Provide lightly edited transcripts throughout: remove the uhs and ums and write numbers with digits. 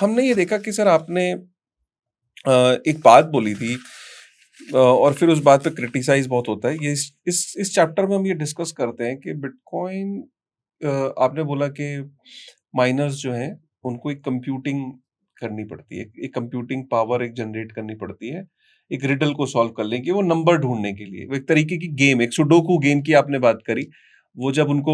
हमने ये देखा कि सर आपने एक बात बोली थी और फिर उस बात पे क्रिटिसाइज बहुत होता है। ये इस चैप्टर में हम ये डिस्कस करते हैं कि बिटकॉइन आपने बोला कि माइनर्स जो हैं उनको एक कंप्यूटिंग करनी पड़ती है, एक कंप्यूटिंग पावर एक जनरेट करनी पड़ती है एक रिडल को सॉल्व कर लेंगे वो नंबर ढूंढने के लिए। वो एक तरीके की गेम, एक सुडोकू गेम की आपने बात करी। वो जब उनको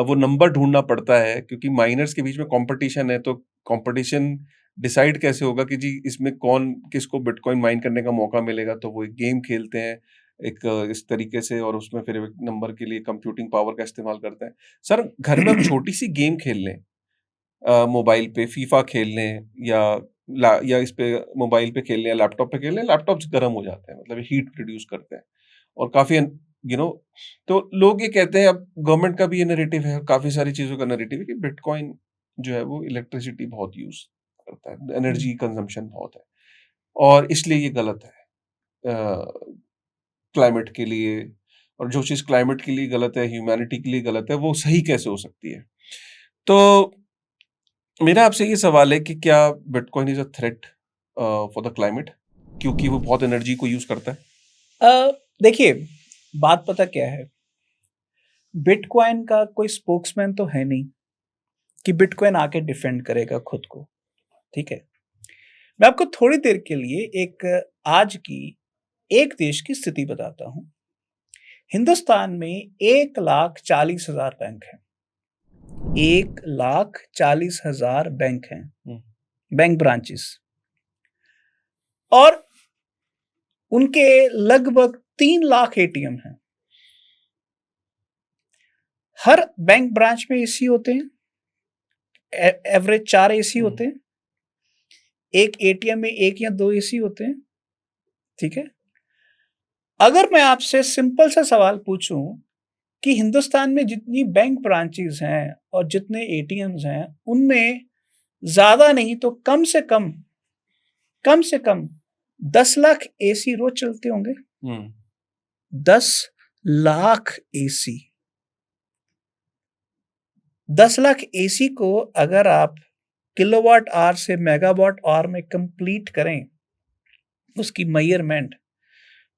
वो नंबर ढूंढना पड़ता है क्योंकि माइनर्स के बीच में कंपटीशन है, तो कंपटीशन डिसाइड कैसे होगा कि जी इसमें कौन किसको बिटकॉइन माइन करने का मौका मिलेगा, तो वो एक गेम खेलते हैं एक इस तरीके से, और उसमें फिर एक नंबर के लिए कंप्यूटिंग पावर का इस्तेमाल करते हैं। सर घर में हम छोटी सी गेम खेल लें, मोबाइल पे फीफा खेल लें या इस पे मोबाइल पे खेल लें या लैपटॉप पे खेल लें, लैपटॉप्स गर्म हो जाते हैं, मतलब हीट प्रोड्यूस करते हैं और काफी यू नो तो लोग ये कहते हैं, अब गवर्नमेंट का भी ये नैरेटिव है, काफी सारी चीजों का नैरेटिव है कि बिटकॉइन जो है वो इलेक्ट्रिसिटी बहुत यूज करता है, एनर्जी कंजम्पशन बहुत है और इसलिए ये गलत है क्लाइमेट के लिए। और जो चीज क्लाइमेट के लिए गलत है, ह्यूमैनिटी के लिए गलत है, वो सही कैसे हो सकती है? तो मेरा आपसे ये सवाल है कि क्या bitcoin is a threat for the climate, क्योंकि वो बहुत एनर्जी को यूज करता है? देखिए, बात पता क्या है, बिटकॉइन का कोई स्पोक्समैन तो है नहीं कि बिटकॉइन आके डिफेंड करेगा खुद को। ठीक है, मैं आपको थोड़ी देर के लिए एक आज की एक देश की स्थिति बताता हूं। हिंदुस्तान में 1,40,000 बैंक हैं। 1,40,000 बैंक हैं, बैंक ब्रांचेस, और उनके लगभग 3 लाख एटीएम हैं। हर बैंक ब्रांच में एसी होते हैं, एवरेज 4 एसी होते हैं। एक एटीएम में 1 या 2 एसी होते हैं। ठीक है, अगर मैं आपसे सिंपल सा सवाल पूछूं कि हिंदुस्तान में जितनी बैंक ब्रांचेस हैं और जितने एटीएम्स हैं, उनमें ज्यादा नहीं तो कम से कम 10 लाख एसी रोज चलते होंगे। 10 लाख एसी, 10 लाख एसी को अगर आप किलोवाट आवर से मेगावाट आवर में कंप्लीट करें उसकी मेजरमेंट,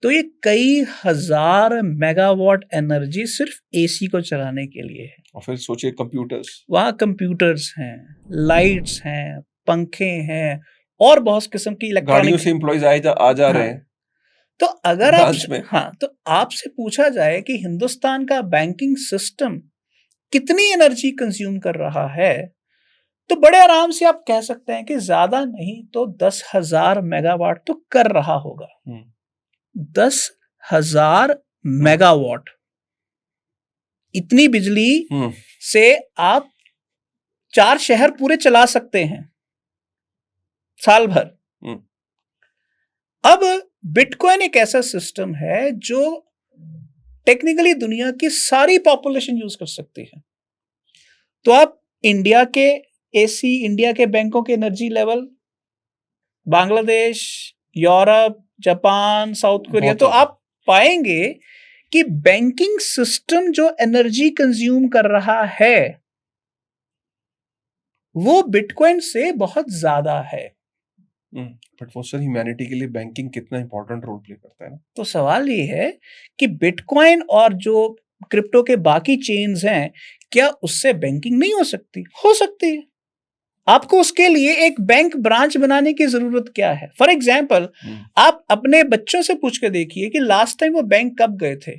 तो ये कई हजार मेगावाट एनर्जी सिर्फ एसी को चलाने के लिए है। और फिर सोचिए कंप्यूटर्स, वहां कंप्यूटर्स हैं, लाइट्स हैं, पंखे हैं और बहुत किस्म की इलेक्ट्रॉनिक, गाड़ियों से एम्प्लॉइज आ जा रहे हैं। तो अगर आप तो आपसे पूछा जाए कि हिंदुस्तान का बैंकिंग सिस्टम कितनी एनर्जी कंज्यूम कर रहा है, तो बड़े आराम से आप कह सकते हैं कि ज्यादा नहीं तो 10,000 मेगावाट तो कर रहा होगा। 10,000 मेगावाट, इतनी बिजली से आप 4 शहर पूरे चला सकते हैं साल भर। अब बिटकॉइन एक ऐसा सिस्टम है जो टेक्निकली दुनिया की सारी पॉपुलेशन यूज कर सकती है। तो आप इंडिया के एसी, इंडिया के बैंकों के energy level, Bangladesh, Europe, Japan, south Korea, तो आप पाएंगे कि बैंकिंग सिस्टम जो एनर्जी कंज्यूम कर रहा है वो बिटकॉइन से बहुत ज्यादा है। बट वो सर ह्यूमैनिटी के लिए बैंकिंग कितना इंपॉर्टेंट रोल प्ले करता है ना। तो सवाल ये है कि बिटकॉइन और जो क्रिप्टो के बाकी चेन्स हैं, क्या उससे बैंकिंग नहीं हो सकती? हो सकती है। आपको उसके लिए एक बैंक ब्रांच बनाने की जरूरत क्या है? फॉर एग्जाम्पल, आप अपने बच्चों से पूछ के देखिए कि लास्ट टाइम वो बैंक कब गए थे।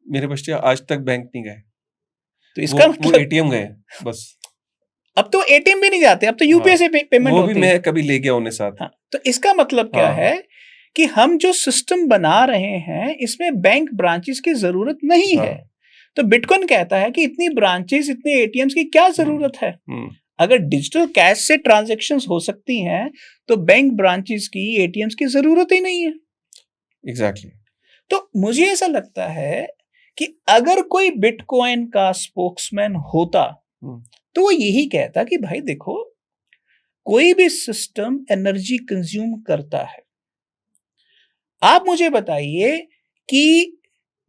मेरे बच्चे आज तक बैंक नहीं गए, तो इसका वो एटीएम गए बस। अब तो एटीएम भी नहीं जाते, अब तो यूपीआई से पेमेंट वो होती भी मैं कभी ले गया उन्हें साथ। तो इसका मतलब क्या है कि हम जो सिस्टम बना रहे हैं इसमें बैंक ब्रांचेस की जरूरत नहीं है। तो बिटकॉइन कहता है कि इतनी ब्रांचेस, इतने एटीएम्स की क्या जरूरत है? अगर डिजिटल कैश से ट्रांजैक्शंस हो सकती हैं तो बैंक ब्रांचेस की, एटीएम्स की जरूरत ही नहीं है। एग्जैक्टली। तो मुझे ऐसा लगता है कि अगर कोई बिटकॉइन का स्पोक्समैन होता तो वो यही कहता कि भाई देखो, कोई भी सिस्टम एनर्जी कंज्यूम करता है। आप मुझे बताइए कि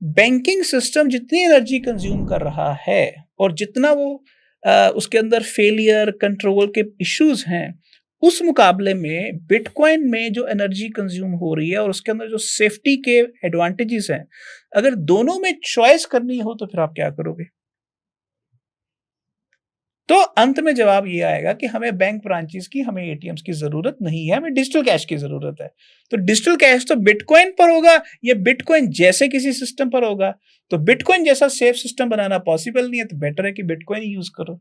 बैंकिंग सिस्टम जितनी एनर्जी कंज्यूम कर रहा है और जितना वो उसके अंदर फेलियर कंट्रोल के इश्यूज हैं, उस मुकाबले में बिटकॉइन में जो एनर्जी कंज्यूम हो रही है और उसके अंदर जो सेफ्टी के एडवांटेजेस हैं, अगर दोनों में चॉइस करनी हो तो फिर आप क्या करोगे? तो अंत में जवाब ये आएगा कि हमें बैंक ब्रांचेस की, हमें एटीएम्स की जरूरत नहीं है, हमें डिजिटल कैश की जरूरत है। तो डिजिटल कैश तो बिटकॉइन पर होगा या बिटकॉइन जैसे किसी सिस्टम पर होगा। तो बिटकॉइन जैसा सेफ सिस्टम बनाना पॉसिबल नहीं है, तो बेटर है कि बिटकॉइन यूज करो।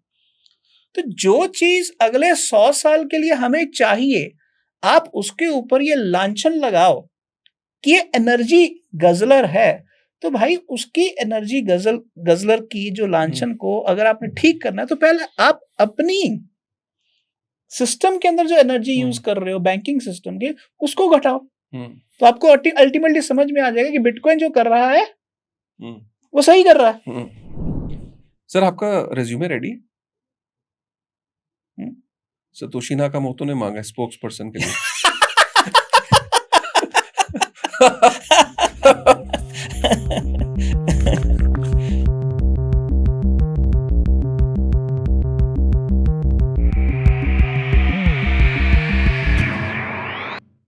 तो जो चीज अगले 100 साल के लिए हमें चाहिए, आप उसके ऊपर ये लांछन लगाओ कि ये एनर्जी गजलर है, तो भाई उसकी एनर्जी गजलर की जो लांछन को अगर आपने ठीक करना है, तो पहले आप अपनी सिस्टम के अंदर जो एनर्जी यूज कर रहे हो बैंकिंग सिस्टम के, उसको घटाओ। तो आपको अल्टीमेटली समझ में आ जाएगा कि बिटकॉइन जो कर रहा है वो सही कर रहा है। सर आपका रेज्यूमे रेडी? सतोशी नाकामोटो ने मांगा स्पोक्स पर्सन के लिए।